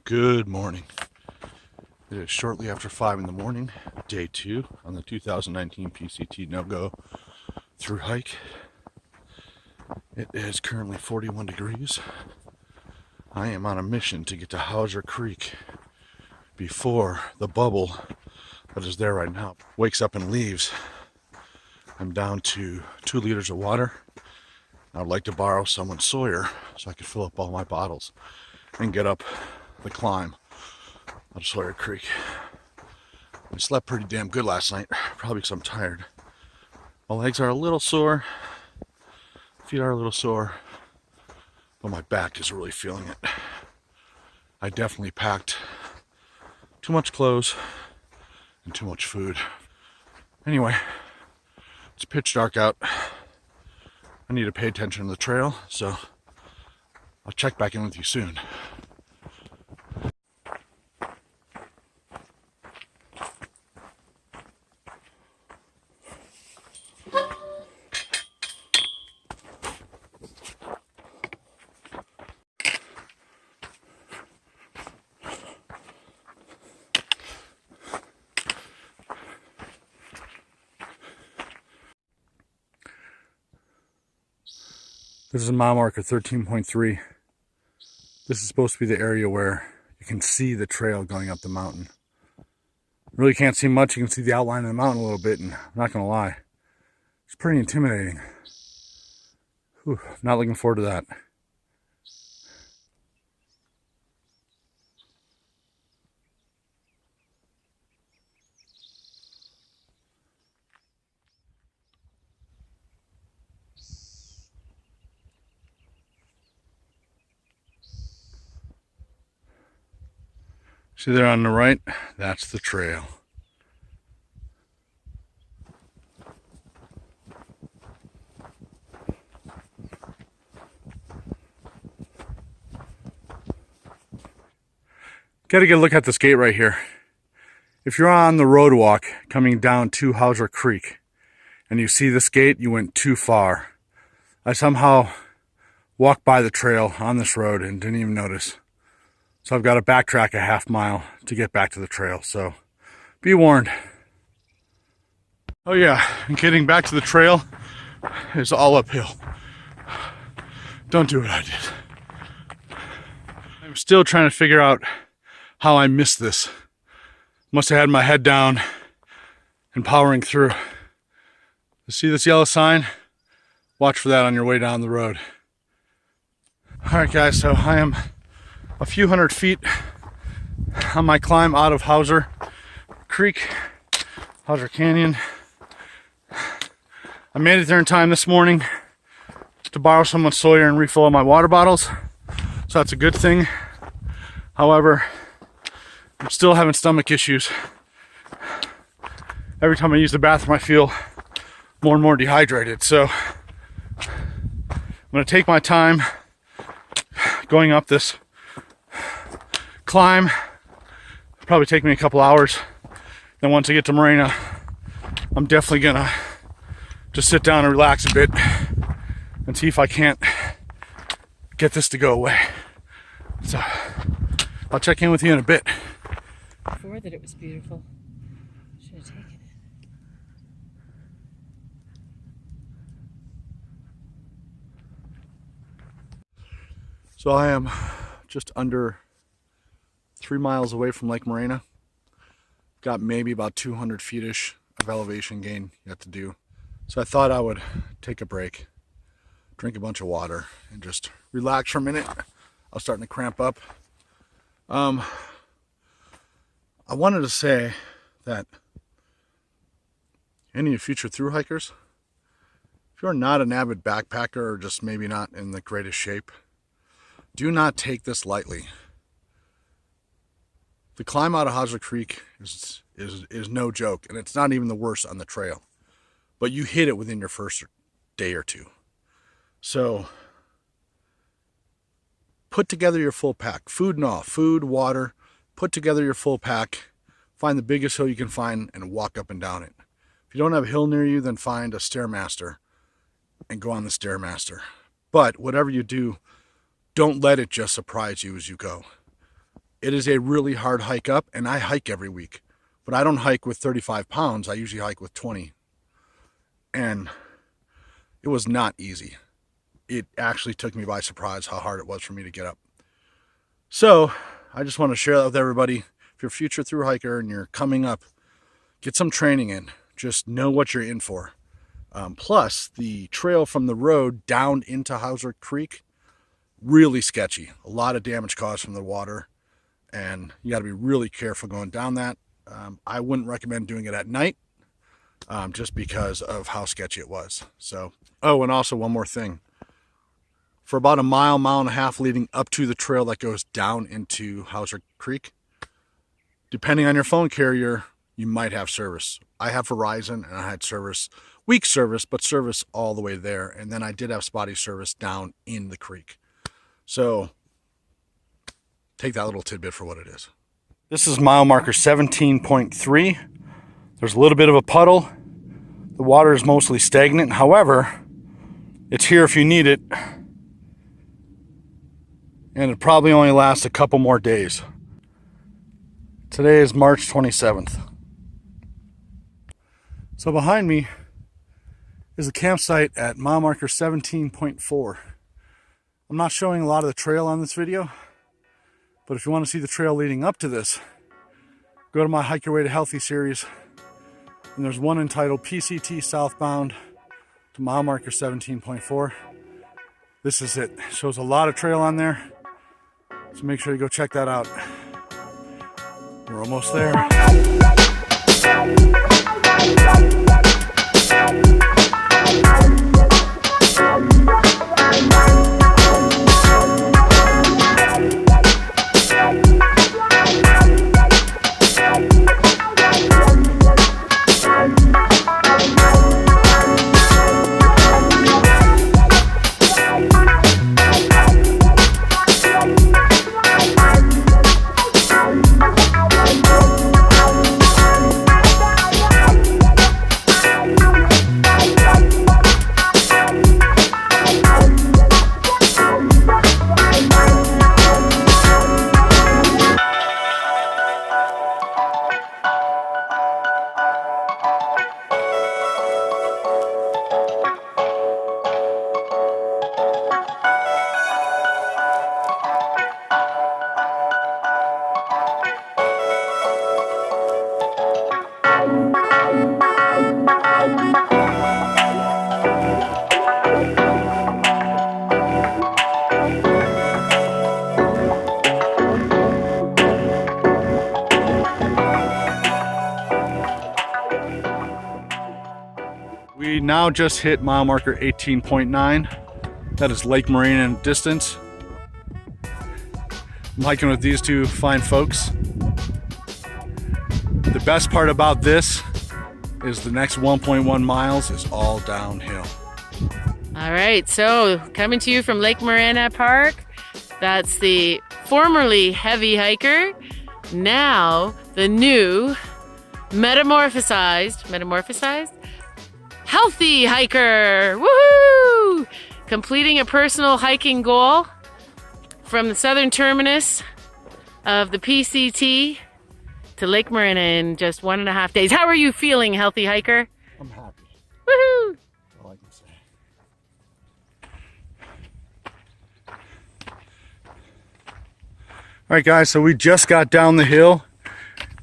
Good morning. It is shortly after 5 in the morning, day 2 on the 2019 PCT NOGO Thru-Hike. It is currently 41 degrees. I am on a mission to get to Hauser Creek before the bubble that is there right now wakes up and leaves. I'm down to 2 liters of water. I would like to borrow someone's Sawyer so I can fill up all my bottles and get up the climb out of Hauser Creek. I slept pretty damn good last night, probably because I'm tired. My legs are a little sore, feet are a little sore, but my back is really feeling it. I definitely packed too much clothes and too much food. Anyway, it's pitch dark out. I need to pay attention to the trail, so I'll check back in with you soon. This is mile marker 13.3. This is supposed to be the area where you can see the trail going up the mountain. Really can't see much. You can see the outline of the mountain a little bit, and I'm not gonna lie, it's pretty intimidating. Whew, not looking forward to that. See there on the right? That's the trail. Gotta get a look at this gate right here. If you're on the road walk coming down to Hauser Creek and you see this gate, you went too far. I somehow walked by the trail on this road and didn't even notice. So I've got to backtrack a half mile to get back to the trail, so be warned. Oh yeah, and getting back to the trail is all uphill. Don't do what I did. I'm still trying to figure out how I missed this. Must have had my head down and powering through. You see this yellow sign? Watch for that on your way down the road. All right guys, so I am a few hundred feet on my climb out of Hauser Creek, Hauser Canyon. I made it there in time this morning to borrow someone's Sawyer and refill all my water bottles, so that's a good thing. However, I'm still having stomach issues. Every time I use the bathroom, I feel more and more dehydrated, so I'm gonna take my time going up this climb. It'll probably take me a couple hours. Then once I get to Morena, I'm definitely gonna just sit down and relax a bit and see if I can't get this to go away. So I'll check in with you in a bit. Before that it was beautiful. Should have taken it. So I am just under 3 miles away from Lake Morena. Got maybe about 200 feet-ish of elevation gain yet to do. So I thought I would take a break, drink a bunch of water, and just relax for a minute. I was starting to cramp up. I wanted to say that any of you future thru-hikers, if you're not an avid backpacker or just maybe not in the greatest shape, do not take this lightly. The climb out of Hauser Creek is no joke, and it's not even the worst on the trail. But you hit it within your first day or two. So put together your full pack, food and all, food, water. Put together your full pack. Find the biggest hill you can find and walk up and down it. If you don't have a hill near you, then find a Stairmaster and go on the Stairmaster. But whatever you do, don't let it just surprise you as you go. It is a really hard hike up, and I hike every week, but I don't hike with 35 pounds. I usually hike with 20. And it was not easy. It actually took me by surprise how hard it was for me to get up. So I just want to share that with everybody. If you're a future thru hiker and you're coming up, get some training in. Just know what you're in for. Plus, the trail from the road down into Hauser Creek, really sketchy. A lot of damage caused from the water, and you got to be really careful going down that. I wouldn't recommend doing it at night, just because of how sketchy it was. So, oh, and also one more thing. For about a mile, mile and a half leading up to the trail that goes down into Hauser Creek, depending on your phone carrier, you might have service. I have Verizon, and I had service, weak service, but service all the way there. And then I did have spotty service down in the creek. So take that little tidbit for what it is. This is mile marker 17.3. There's a little bit of a puddle. The water is mostly stagnant. However, it's here if you need it. And it probably only lasts a couple more days. Today is March 27th. So behind me is the campsite at mile marker 17.4. I'm not showing a lot of the trail on this video, but if you want to see the trail leading up to this, go to my Hike Your Way to Healthy series. And there's one entitled PCT Southbound to mile marker 17.4. This is it. Shows a lot of trail on there. So make sure you go check that out. We're almost there. We now just hit mile marker 18.9. That is Lake Morena in distance. I'm hiking with these two fine folks. The best part about this is the next 1.1 miles is all downhill. All right, so coming to you from Lake Morena Park, that's the formerly heavy hiker, now the new metamorphosized healthy hiker. Woohoo! Completing a personal hiking goal from the southern terminus of the PCT to Lake Morena in just 1.5 days. How are you feeling, healthy hiker? I'm happy. Woohoo! That's all I can say. All right, guys, so we just got down the hill.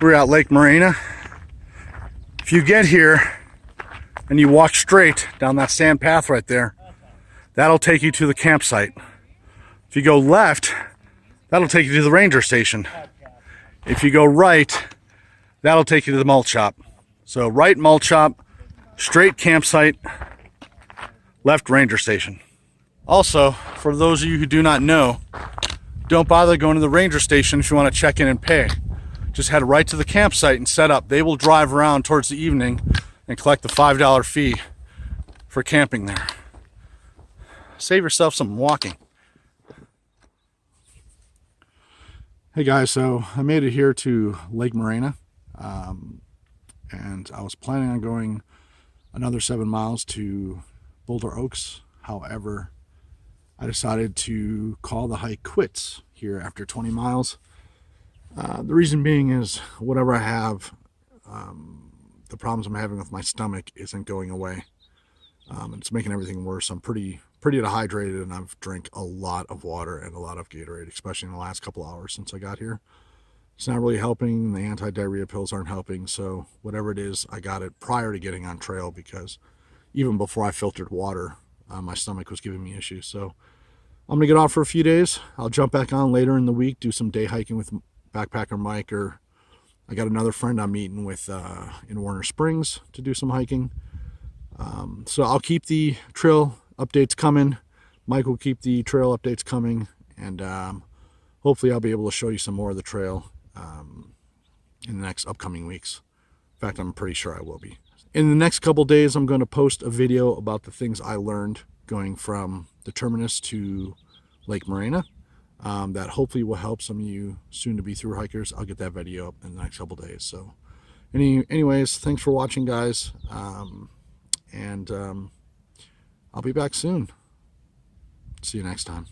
We're at Lake Morena. If you get here and you walk straight down that sand path right there, that'll take you to the campsite. If you go left, that'll take you to the ranger station. If you go right, that'll take you to the malt shop. So right malt shop, straight campsite, left ranger station. Also, for those of you who do not know, don't bother going to the ranger station if you want to check in and pay. Just head right to the campsite and set up. They will drive around towards the evening and collect the $5 fee for camping there. Save yourself some walking. Hey guys, so I made it here to Lake Morena, and I was planning on going another 7 miles to Boulder Oaks. However, I decided to call the hike quits here after 20 miles. The reason being is whatever I have, the problems I'm having with my stomach isn't going away. It's making everything worse. I'm pretty dehydrated, and I've drank a lot of water and a lot of Gatorade, especially in the last couple hours since I got here. It's not really helping. The anti-diarrhea pills aren't helping. So whatever it is, I got it prior to getting on trail, because even before I filtered water, my stomach was giving me issues. So I'm gonna get off for a few days. I'll jump back on later in the week, do some day hiking with backpacker Mike, or I got another friend I'm meeting with in Warner Springs to do some hiking. So I'll keep the trail updates coming. Mike will keep the trail updates coming, and hopefully I'll be able to show you some more of the trail in the next upcoming weeks. In fact, I'm pretty sure I will be. In the next couple days, I'm going to post a video about the things I learned going from the terminus to Lake Morena. That hopefully will help some of you soon-to-be through hikers. I'll get that video up in the next couple days. So anyways, thanks for watching, guys. And I'll be back soon. See you next time.